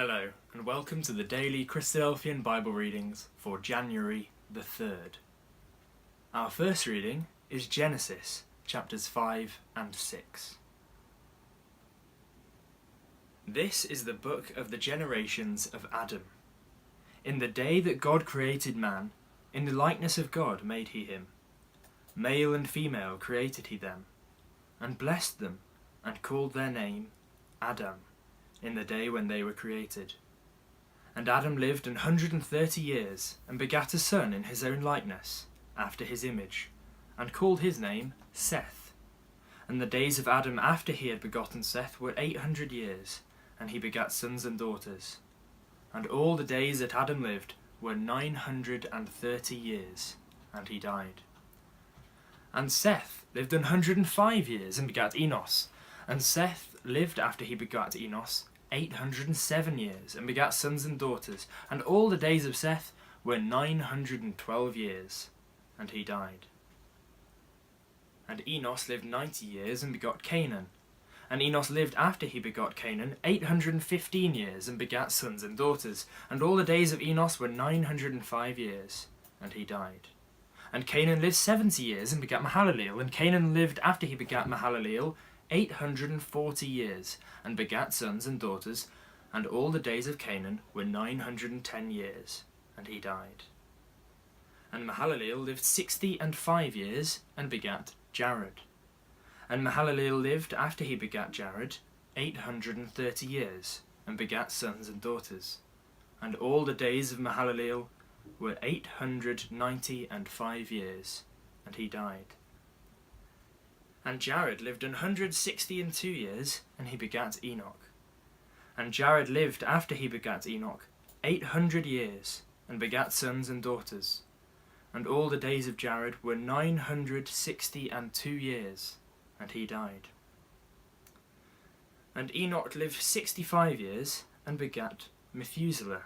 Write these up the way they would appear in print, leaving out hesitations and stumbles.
Hello, and welcome to the daily Christadelphian Bible readings for January the 3rd. Our first reading is Genesis, chapters 5 and 6. This is the book of the generations of Adam. In the day that God created man, in the likeness of God made he him. Male and female created he them, and blessed them, and called their name Adam, in the day when they were created. And Adam lived 130 years, and begat a son in his own likeness, after his image, and called his name Seth. And the days of Adam after he had begotten Seth were 800 years, and he begat sons and daughters. And all the days that Adam lived were 930 years, and he died. And Seth lived 105 years, and begat Enos. And Seth lived after he begat Enos 807 years, and begat sons and daughters. And all the days of Seth were 912 years, and he died. And Enos lived 90 years, and begot Canaan. And Enos lived after he begot Canaan 815 years, and begat sons and daughters. And all the days of Enos were 905 years, and he died. And Canaan lived 70 years, and begat Mahalaleel. And Canaan lived after he begat Mahalaleel 840 years, and begat sons and daughters. And all the days of Canaan were 910 years, and he died. And Mahalaleel lived 65 years, and begat Jared. And Mahalaleel lived after he begat Jared 830 years, and begat sons and daughters. And all the days of Mahalaleel were 895 years, and he died. And Jared lived 162 years, and he begat Enoch. And Jared lived after he begat Enoch 800 years, and begat sons and daughters. And all the days of Jared were 962 years, and he died. And Enoch lived 65 years, and begat Methuselah.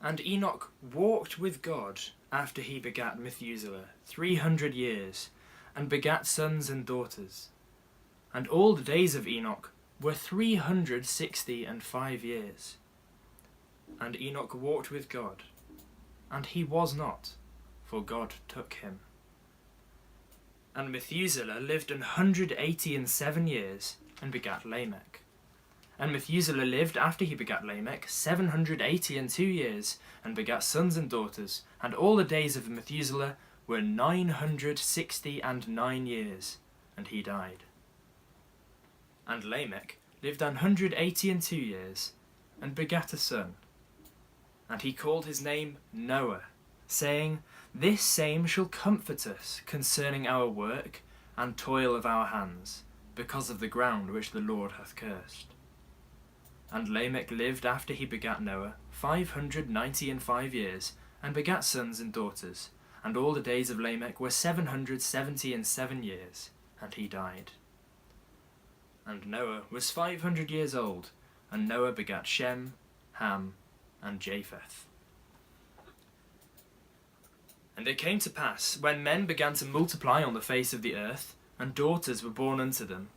And Enoch walked with God after he begat Methuselah 300 years, and begat sons and daughters. And all the days of Enoch were 365 years. And Enoch walked with God, and he was not, for God took him. And Methuselah lived 187 years, and begat Lamech. And Methuselah lived after he begat Lamech 782 years, and begat sons and daughters. And all the days of Methuselah were 969 years, and he died. And Lamech lived 182 years, and begat a son. And he called his name Noah, saying, This same shall comfort us concerning our work and toil of our hands, because of the ground which the Lord hath cursed. And Lamech lived after he begat Noah 595 years, and begat sons and daughters. And all the days of Lamech were 777 years, and he died. And Noah was 500 years old, and Noah begat Shem, Ham, and Japheth. And it came to pass, when men began to multiply on the face of the earth, and daughters were born unto them,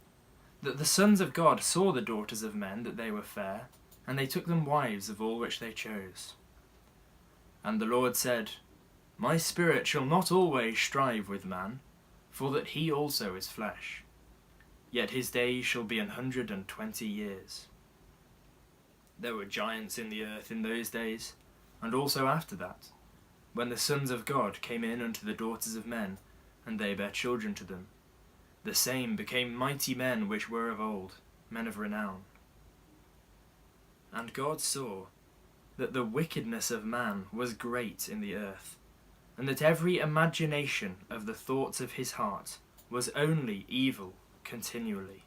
that the sons of God saw the daughters of men that they were fair, and they took them wives of all which they chose. And the Lord said, My spirit shall not always strive with man, for that he also is flesh. Yet his days shall be 120 years. There were giants in the earth in those days, and also after that, when the sons of God came in unto the daughters of men, and they bare children to them. The same became mighty men which were of old, men of renown. And God saw that the wickedness of man was great in the earth, and that every imagination of the thoughts of his heart was only evil continually.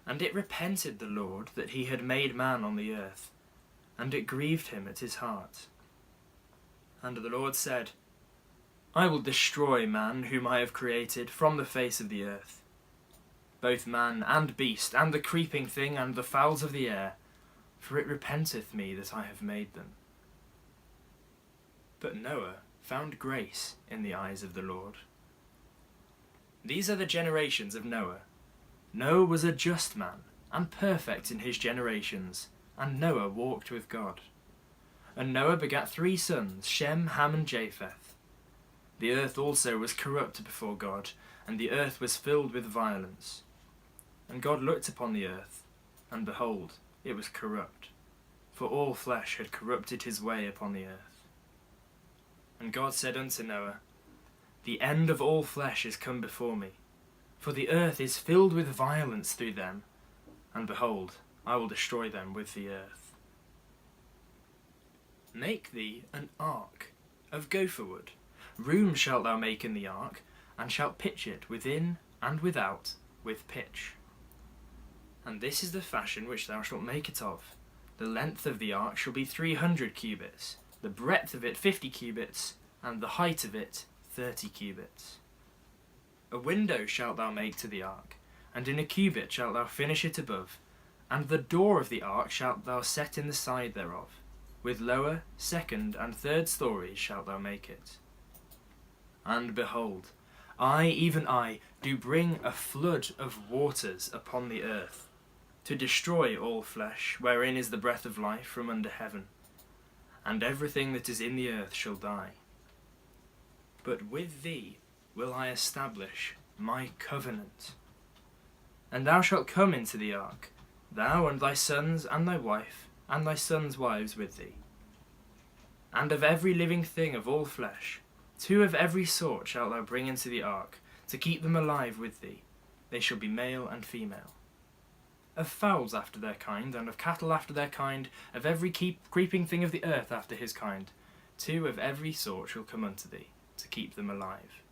And it repented the Lord that he had made man on the earth, and it grieved him at his heart. And the Lord said, I will destroy man whom I have created from the face of the earth, both man and beast, and the creeping thing, and the fowls of the air, for it repenteth me that I have made them. But Noah found grace in the eyes of the Lord. These are the generations of Noah. Noah was a just man, and perfect in his generations, and Noah walked with God. And Noah begat 3 sons, Shem, Ham, and Japheth. The earth also was corrupt before God, and the earth was filled with violence. And God looked upon the earth, and behold, it was corrupt, for all flesh had corrupted his way upon the earth. And God said unto Noah, The end of all flesh is come before me, for the earth is filled with violence through them, and behold, I will destroy them with the earth. Make thee an ark of gopher wood. Room shalt thou make in the ark, and shalt pitch it within and without with pitch. And this is the fashion which thou shalt make it of. The length of the ark shall be 300 cubits, the breadth of it 50 cubits, and the height of it 30 cubits. A window shalt thou make to the ark, and in a cubit shalt thou finish it above, and the door of the ark shalt thou set in the side thereof. With lower, second, and third stories shalt thou make it. And behold, I, even I, do bring a flood of waters upon the earth, to destroy all flesh, wherein is the breath of life from under heaven, and everything that is in the earth shall die. But with thee will I establish my covenant. And thou shalt come into the ark, thou and thy sons and thy wife, and thy sons' wives with thee. And of every living thing of all flesh, 2 of every sort shalt thou bring into the ark, to keep them alive with thee. They shall be male and female. Of fowls after their kind, and of cattle after their kind, of every creeping thing of the earth after his kind, 2 of every sort shall come unto thee, to keep them alive.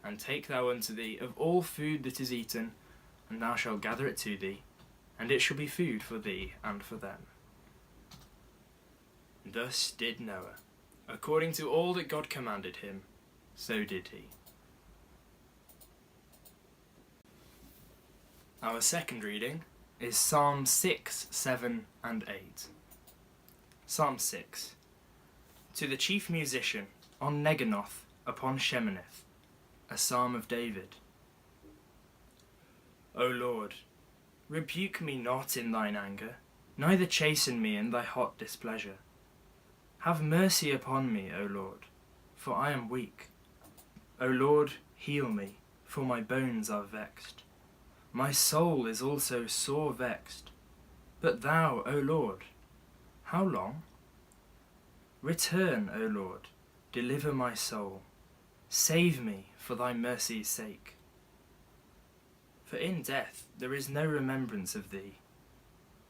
And take thou unto thee of all food that is eaten, and thou shalt gather it to thee, and it shall be food for thee and for them. Thus did Noah, according to all that God commanded him, so did he. Our second reading is Psalm 6, 7, and 8. Psalm 6. To the chief musician, on Neganoth, upon Sheminath, a psalm of David. O Lord, rebuke me not in thine anger, neither chasten me in thy hot displeasure. Have mercy upon me, O Lord, for I am weak. O Lord, heal me, for my bones are vexed. My soul is also sore vexed. But thou, O Lord, how long? Return, O Lord, deliver my soul. Save me for thy mercy's sake. For in death there is no remembrance of thee.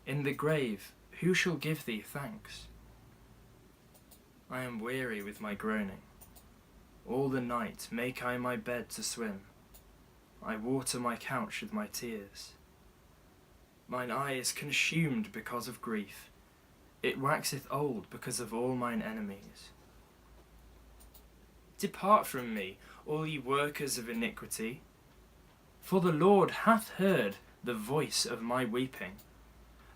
In the grave who shall give thee thanks? I am weary with my groaning. All the night make I my bed to swim. I water my couch with my tears. Mine eye is consumed because of grief. It waxeth old because of all mine enemies. Depart from me, all ye workers of iniquity. For the Lord hath heard the voice of my weeping.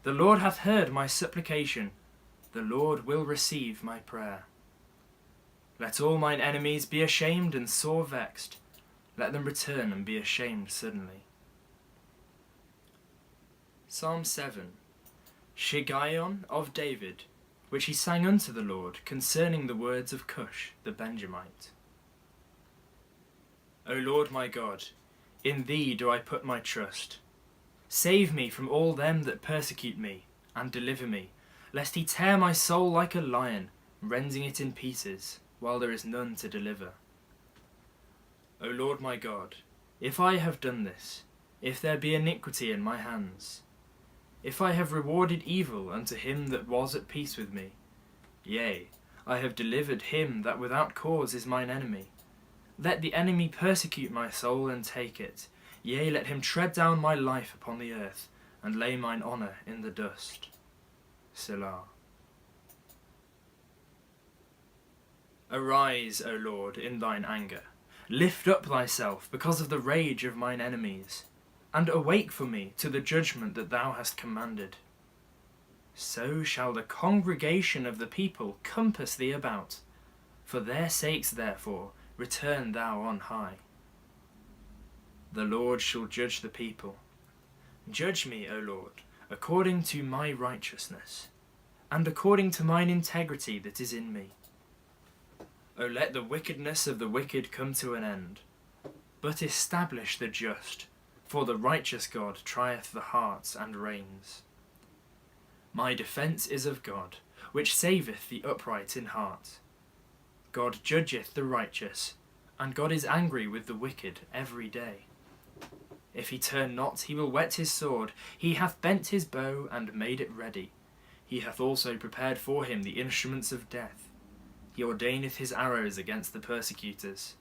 The Lord hath heard my supplication. The Lord will receive my prayer. Let all mine enemies be ashamed and sore vexed. Let them return and be ashamed suddenly. Psalm 7. Shiggaion of David, which he sang unto the Lord concerning the words of Cush the Benjamite. O Lord my God, in thee do I put my trust. Save me from all them that persecute me, and deliver me, lest he tear my soul like a lion, rending it in pieces, while there is none to deliver. O Lord my God, if I have done this, if there be iniquity in my hands, if I have rewarded evil unto him that was at peace with me, yea, I have delivered him that without cause is mine enemy, let the enemy persecute my soul and take it, yea, let him tread down my life upon the earth, and lay mine honour in the dust. Selah. Arise, O Lord, in thine anger. Lift up thyself because of the rage of mine enemies, and awake for me to the judgment that thou hast commanded. So shall the congregation of the people compass thee about. For their sakes, therefore, return thou on high. The Lord shall judge the people. Judge me, O Lord, according to my righteousness, and according to mine integrity that is in me. O let the wickedness of the wicked come to an end, but establish the just, for the righteous God trieth the hearts and reins. My defence is of God, which saveth the upright in heart. God judgeth the righteous, and God is angry with the wicked every day. If he turn not, he will whet his sword. He hath bent his bow and made it ready. He hath also prepared for him the instruments of death. He ordaineth his arrows against the persecutors.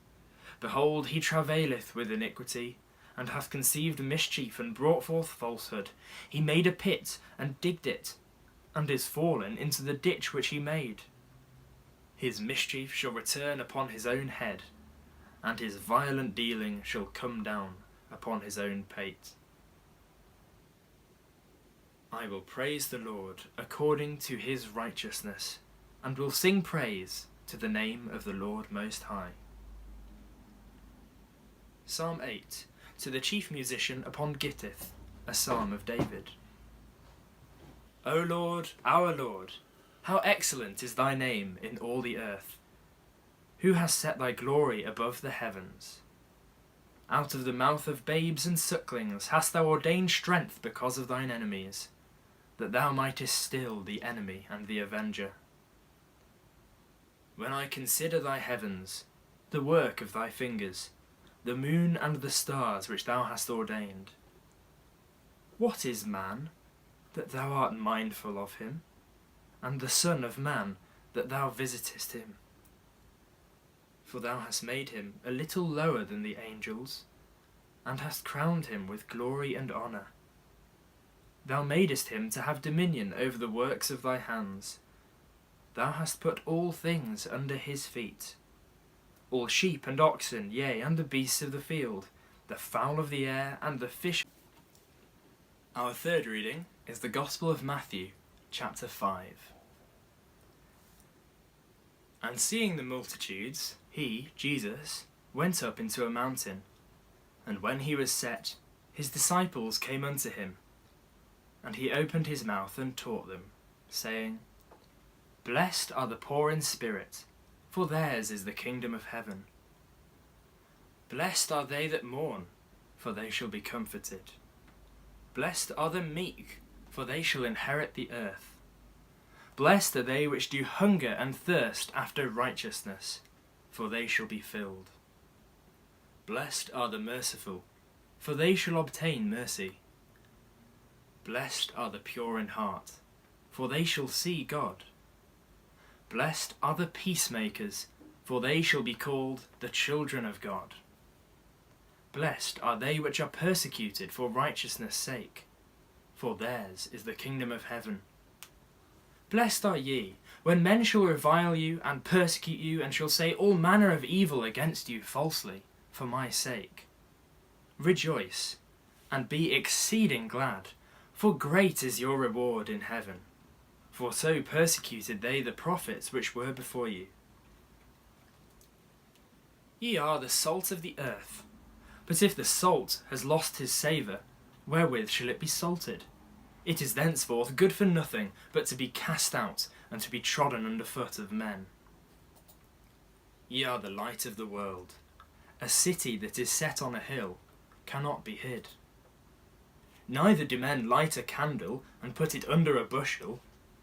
Behold, he travaileth with iniquity, and hath conceived mischief, and brought forth falsehood. He made a pit, and digged it, and is fallen into the ditch which he made. His mischief shall return upon his own head, and his violent dealing shall come down upon his own pate. I will praise the Lord according to his righteousness, and will sing praise to the name of the Lord Most High. Psalm 8, to the chief musician upon Gittith, a psalm of David. O Lord, our Lord, how excellent is thy name in all the earth! Who has set thy glory above the heavens? Out of the mouth of babes and sucklings hast thou ordained strength because of thine enemies, that thou mightest still the enemy and the avenger. When I consider thy heavens, the work of thy fingers, the moon and the stars which thou hast ordained. What is man, that thou art mindful of him, and the son of man, that thou visitest him? For thou hast made him a little lower than the angels, and hast crowned him with glory and honour. Thou madest him to have dominion over the works of thy hands. Thou hast put all things under his feet, all sheep and oxen, yea, and the beasts of the field, the fowl of the air, and the fish. Our third reading is the Gospel of Matthew, chapter 5. And seeing the multitudes, he, Jesus, went up into a mountain, and when he was set, his disciples came unto him. And he opened his mouth and taught them, saying, Blessed are the poor in spirit, for theirs is the kingdom of heaven. Blessed are they that mourn, for they shall be comforted. Blessed are the meek, for they shall inherit the earth. Blessed are they which do hunger and thirst after righteousness, for they shall be filled. Blessed are the merciful, for they shall obtain mercy. Blessed are the pure in heart, for they shall see God. Blessed are the peacemakers, for they shall be called the children of God. Blessed are they which are persecuted for righteousness' sake, for theirs is the kingdom of heaven. Blessed are ye, when men shall revile you, and persecute you, and shall say all manner of evil against you falsely, for my sake. Rejoice, and be exceeding glad, for great is your reward in heaven. For so persecuted they the prophets which were before you. Ye are the salt of the earth. But if the salt has lost his savour, wherewith shall it be salted? It is thenceforth good for nothing, but to be cast out, and to be trodden under foot of men. Ye are the light of the world. A city that is set on a hill cannot be hid. Neither do men light a candle, and put it under a bushel,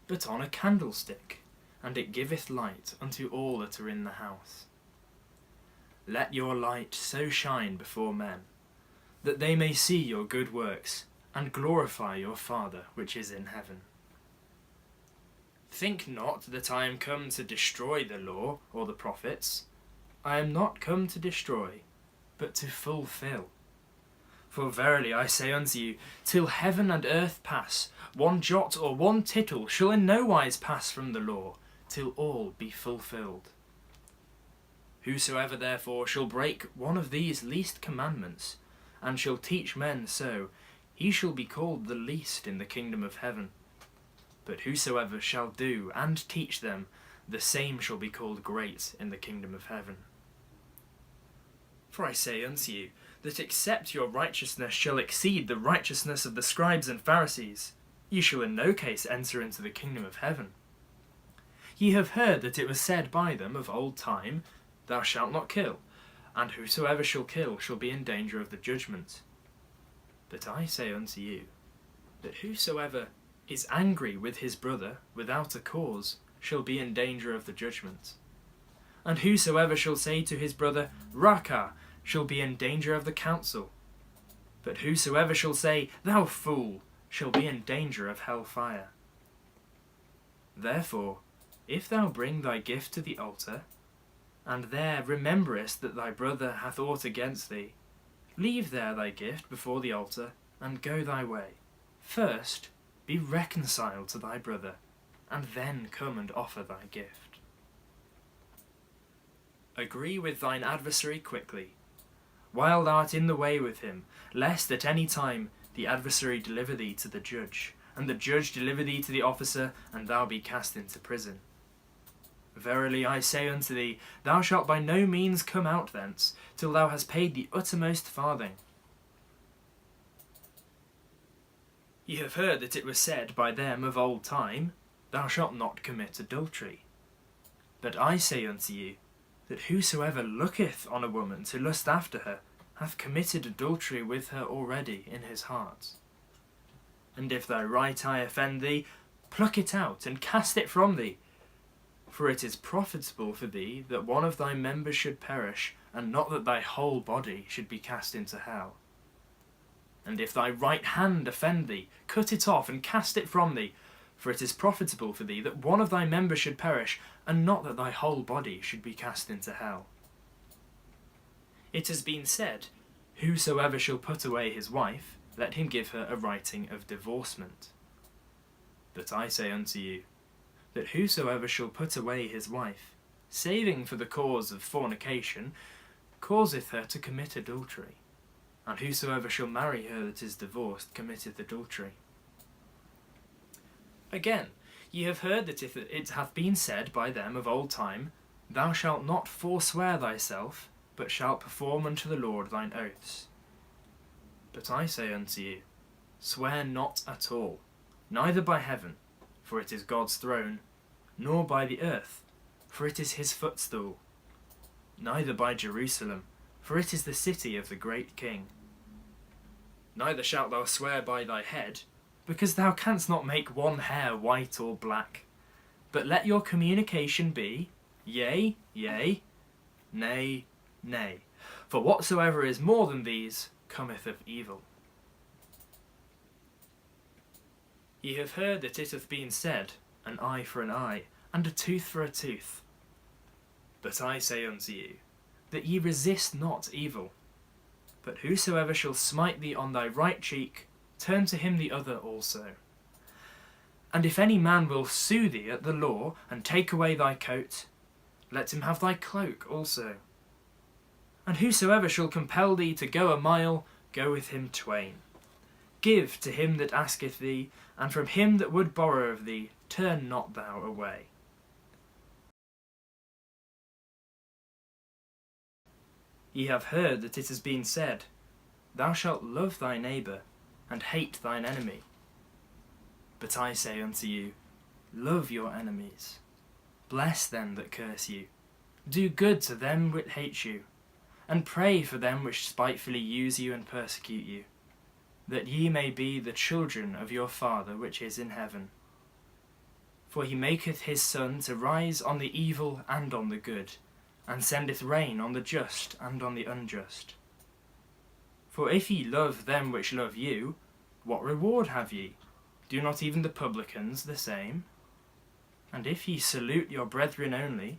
but on a candlestick, and it giveth light unto all that are in the house. Let your light so shine before men, that they may see your good works, and glorify your Father which is in heaven. Think not that I am come to destroy the law or the prophets. I am not come to destroy, but to fulfill. For verily I say unto you, till heaven and earth pass, one jot or one tittle shall in no wise pass from the law, till all be fulfilled. Whosoever therefore shall break one of these least commandments, and shall teach men so, he shall be called the least in the kingdom of heaven. But whosoever shall do and teach them, the same shall be called great in the kingdom of heaven. For I say unto you, that except your righteousness shall exceed the righteousness of the scribes and Pharisees, you shall in no case enter into the kingdom of heaven. Ye have heard that it was said by them of old time, Thou shalt not kill, and whosoever shall kill shall be in danger of the judgment. But I say unto you, that whosoever is angry with his brother without a cause shall be in danger of the judgment. And whosoever shall say to his brother, Raca, shall be in danger of the council. But whosoever shall say, Thou fool, shall be in danger of hell fire. Therefore, if thou bring thy gift to the altar, and there rememberest that thy brother hath aught against thee, leave there thy gift before the altar, and go thy way. First be reconciled to thy brother, and then come and offer thy gift. Agree with thine adversary quickly, while thou art in the way with him, lest at any time the adversary deliver thee to the judge, and the judge deliver thee to the officer, and thou be cast into prison. Verily I say unto thee, thou shalt by no means come out thence, till thou hast paid the uttermost farthing. Ye have heard that it was said by them of old time, Thou shalt not commit adultery. But I say unto you, that whosoever looketh on a woman to lust after her, hath committed adultery with her already in his heart. And if thy right eye offend thee, pluck it out, and cast it from thee. For it is profitable for thee that one of thy members should perish, and not that thy whole body should be cast into hell. And if thy right hand offend thee, cut it off, and cast it from thee. For it is profitable for thee that one of thy members should perish, and not that thy whole body should be cast into hell. It has been said, Whosoever shall put away his wife, let him give her a writing of divorcement. But I say unto you, that whosoever shall put away his wife, saving for the cause of fornication, causeth her to commit adultery. And whosoever shall marry her that is divorced committeth adultery. Again, ye have heard that if it hath been said by them of old time, Thou shalt not forswear thyself, but shalt perform unto the Lord thine oaths. But I say unto you, swear not at all, neither by heaven, for it is God's throne, nor by the earth, for it is his footstool, neither by Jerusalem, for it is the city of the great King. Neither shalt thou swear by thy head, because thou canst not make one hair white or black. But let your communication be, Yea, yea, nay, nay. For whatsoever is more than these cometh of evil. Ye have heard that it hath been said, An eye for an eye, and a tooth for a tooth. But I say unto you, that ye resist not evil. But whosoever shall smite thee on thy right cheek, turn to him the other also. And if any man will sue thee at the law, and take away thy coat, let him have thy cloak also. And whosoever shall compel thee to go a mile, go with him twain. Give to him that asketh thee, and from him that would borrow of thee, turn not thou away. Ye have heard that it has been said, Thou shalt love thy neighbour, and hate thine enemy. But I say unto you, love your enemies. Bless them that curse you. Do good to them which hate you. And pray for them which spitefully use you and persecute you, that ye may be the children of your Father which is in heaven. For he maketh his sun to rise on the evil and on the good, and sendeth rain on the just and on the unjust. For if ye love them which love you, what reward have ye? Do not even the publicans the same? And if ye salute your brethren only,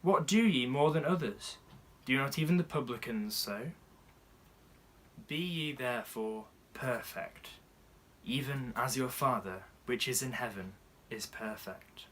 what do ye more than others? Do not even the publicans so? Be ye therefore perfect, even as your Father which is in heaven is perfect.